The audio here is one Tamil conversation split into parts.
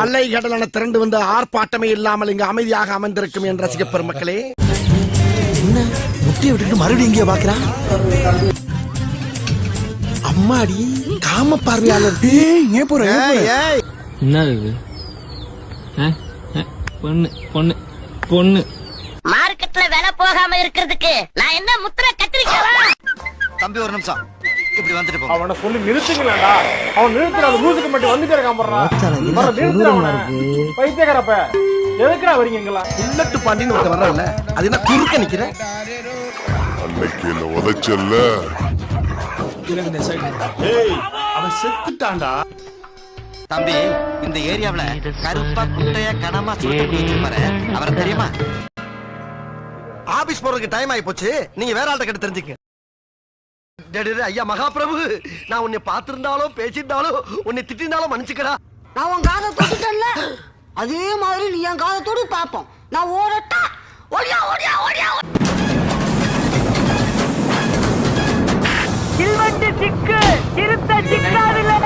அலை கடலான திரண்டு வந்து ஆர்ப்பாட்டமே இல்லாமல் இங்கு அமைதியாக அமர்ந்திருக்கும் என் ரசிக பெருமக்களே. என்ன முட்டியை விட்டுட்டு மறுபடியும் இங்கே பாக்குறான்? அம்மாடி காம பார்வையாளர். ஏன் போற? என்ன பொண்ணு பொண்ணு பொண்ணு மார்க்கெட்ல விலை போகாம இருக்கிறதுக்கு நான் என்ன முத்திர கத்திரிக்கவா? தம்பி ஒரு நிமிஷம் இப்படி வந்துட்டு போ. அவனை சொல்லி நிறுத்துங்களேன்டா. அவன் நிறுத்துற அந்த மூசுக்கு மட்டும் வந்து கேட்காம போறான். பைத்தியக்காரப்ப எதுக்குடா வரீங்க இங்கெல்லாம்? புல்லட்டு பாண்டின்னு ஒருத்த வர்றான்ல, அது என்ன குறுக்க நிக்கிற? அன்னைக்கு என்ன உதைச்சல்ல, அவன் செத்துட்டான்டா. தம்பி இந்த ஏரியாவுல கருப்பா குட்டைய கனமா சுட்டு வச்சிருப்பாரு, அவரை தெரியுமா? ஆபீஸ் போறதுக்கு டைம் ஆகி போச்சு, நீங்க வேற ஆள்கிட்ட கேட்டு தெரிஞ்சுக்க. ஐயா மகாபிரபு, நான் உன்னை பார்த்திருந்தாலும் பேசியிருந்தாலும் உன்னை திட்டிருந்தாலும் மன்னிச்சுக்கடா. நான் உன் காதை தொட்டுட்டேன்ல, அதே மாதிரி நீ என் காதை தொடு பாப்போம். நான் ஓடட்டா? ஓடியா ஓடியா ஓடியா. சில்வண்டு சிக்கு திருத்த சிக்காவில்லை.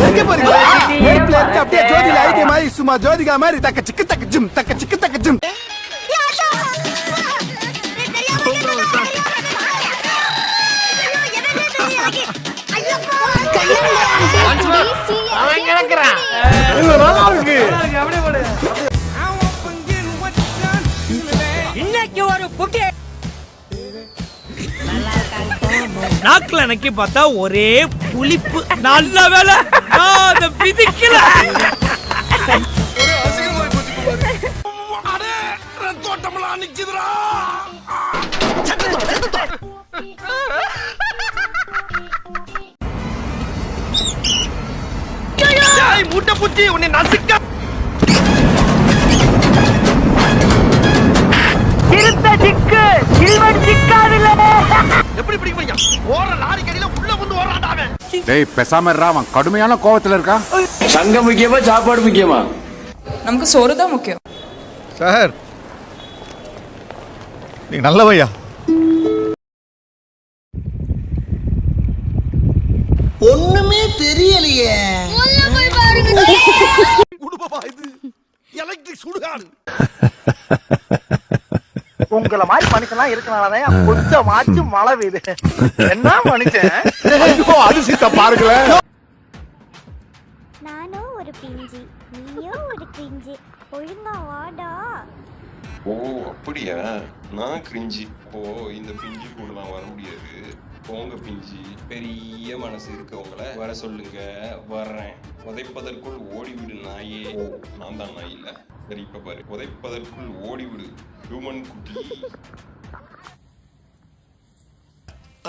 எங்க போறீங்க? நேர்ல இருக்க அப்படியே ஜோதில ஐடி மாதிரி சும்மா ஜோதிகா மாதிரி தக்க சிக்கு தக்க ஜிம் தக்க சிக்கு தக்க ஜிம். இன்னைக்கு ஒரு புட்டி நாக்குல நக்கி பார்த்தா ஒரே புளிப்பு. நல்ல வேலை பிதிக்கல. தோட்டமெல்லாம் நிக்குதுடா. மூட்டை பூச்சி உன்னை நசுக்க திருத்த சிக்கு சில்வன் சிக்காவில்லை. எப்படி பிடிக்க ஓர லாரி கடியில உள்ள வந்து ஓடுறான்டாவே. டேய் பேசாம இருடா, அவன் கடுமையான கோவத்துல இருக்கான். சங்கம் முக்கியமா சாப்பாடு முக்கியமா? நமக்கு சோறு தான் முக்கியம். சார் நீங்க நல்லவையா. ஒண்ணுமே தெரியலையே. எலக்ட்ரிக் சுடுகாடு. உங்களை மாதிரி மனுஷன்லாம் இருக்கனாலதான் கொஞ்சமாச்சும் மழை பெய்யுது. என்ன மனுஷன் அதிசயத்தை பாருங்களேன். நானும் ஒரு பிஞ்சி, நீயோ ஒரு பிஞ்சி, ஒழுங்கா வாடா. ஓ அப்படியா? நான் கிரிஞ்சி. ஓ இந்த பிஞ்சி கூட நான் வர முடியாது. போங்க பிஞ்சி, பெரிய மனசு இருக்கவங்கள வர சொல்லுங்க, வர்றேன். உதைப்பதற்குள் ஓடிவிடு நாயே. நான் தான் நாய் இல்ல. சரி இப்ப பாரு, உதைப்பதற்குள் ஓடிவிடு ஹியூமன் குட்டி.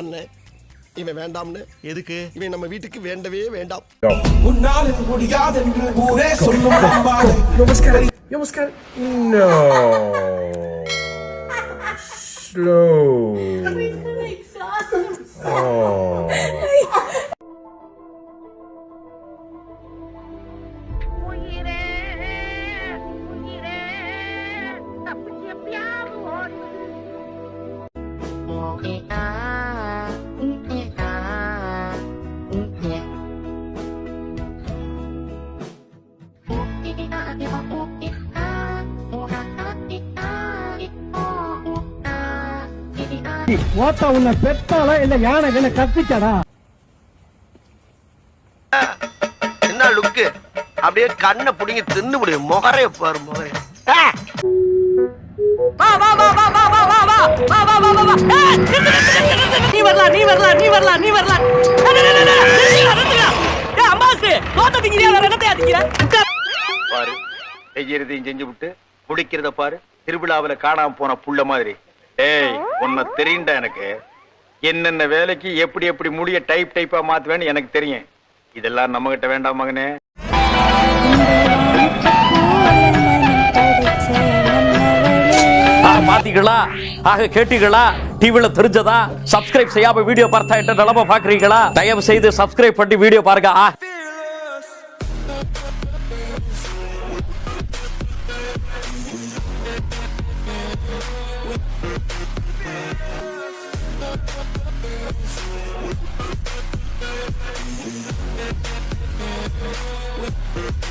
அண்ணே இவன் வேண்டாம்னு. எதுக்கு? இவன் நம்ம வீட்டுக்கு வேண்டவே வேண்டாம். உன்னால் முடியாது என்று ஊரே சொல்லும். நமஸ்காரம் நமஸ்காரம். No slow. ஓட்டா உன்னை பெத்தாளா இல்ல யானை என்ன கத்திச்சடா? என்ன லுக்கு? அப்படியே கண்ணை புடிங்கி தின்னு முடியும். முகரே பாரு முகரே. நீ வரலாம் நீ வரலாம் நீ வரலாம் நீ வரலாம். அம்மாக்கு தோத்த திங்கிறியா? வேற என்னத்தையா திங்கிற? பாரு செய்யறதையும் செஞ்சு விட்டு குடிக்கிறத பாரு. திருவிழாவில காணாம போன புள்ள மாதிரி. டேய் உன்னை தெரியுண்டா எனக்கு. என்னென்ன வேலைக்கு எப்படி எப்படி முடிய டைப் டைப்பா மாத்துவேன்னு எனக்கு தெரியும். இதெல்லாம் நம்ம கிட்ட வேண்டாம் மகனே. பாத்தீங்களா? ஆக கேட்டீங்களா? டிவில தெரிஞ்சதா? சப்ஸ்கிரைப் செய்யாம வீடியோ பார்த்தா என்ன நிலைமை பாக்குறீங்களா? தயவு செய்து சப்ஸ்கிரைப் பண்ணி வீடியோ பாருங்க. ஆ